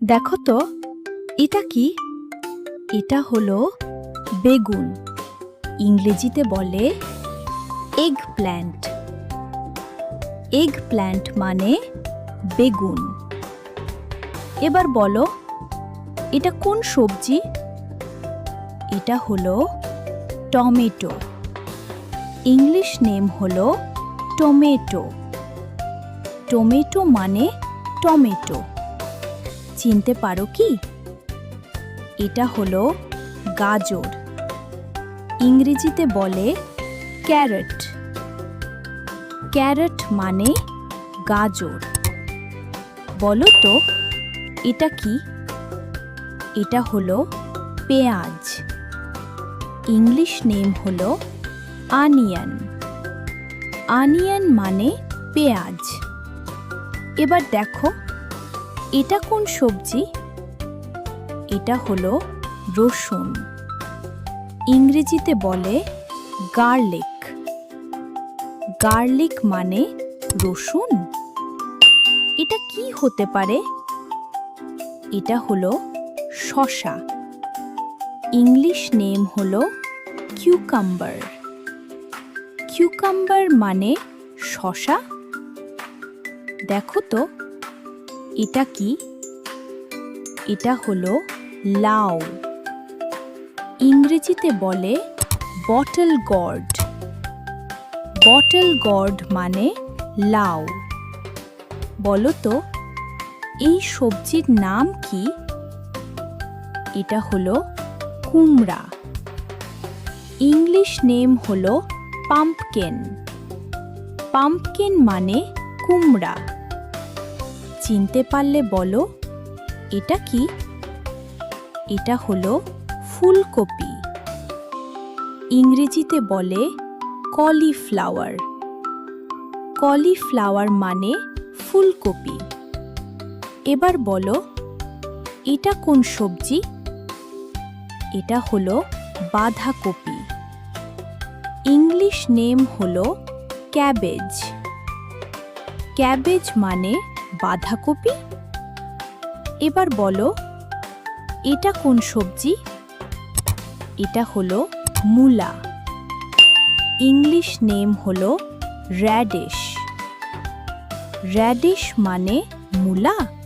দেখো তো এটা কি? এটা হলো বেগুন। ইংরেজিতে বলে এগ প্ল্যান্ট। এগ প্ল্যান্ট মানে বেগুন। এবার বলো এটা কোন সবজি? এটা হলো টমেটো। ইংলিশ নেম হলো টমেটো। টমেটো মানে টমেটো। চিনতে পারো কি? এটা হলো গাজর। ইংরেজিতে বলে ক্যারট। ক্যারট মানে গাজর। বলো তো এটা কি? এটা হলো পেঁয়াজ। ইংলিশ নেম হলো অনিয়ন। অনিয়ন মানে পেঁয়াজ। এবার দেখো এটা কোন সবজি? এটা হলো রসুন। ইংরেজিতে বলে গার্লিক। গার্লিক মানে রসুন। এটা কি হতে পারে? এটা হলো শসা। ইংলিশ নেম হলো কিউকাম্বার। কিউকাম্বার মানে শসা। দেখো তো এটা কি? এটা হলো লাউ। ইংরেজিতে বলে বটল গর্ড। বটল গর্ড মানে লাউ। বলো তো এই সবজির নাম কি? এটা হলো কুমড়া। ইংলিশ নেম হলো পাম্পকিন। পাম্পকিন মানে কুমড়া। চিনতে পারলে বলো এটা কি? এটা হলো ফুলকপি। ইংরেজিতে বলে কলিফ্লাওয়ার। কলিফ্লাওয়ার মানে ফুলকপি। এবার বলো এটা কোন সবজি? এটা হলো বাঁধাকপি। ইংলিশ নেম হলো ক্যাবেজ। ক্যাবেজ মানে বাঁধাকপি। এবার বলো এটা কোন সবজি? এটা হলো মূলা। ইংলিশ নেম হলো র্যাডিশ। র্যাডিশ মানে মূলা।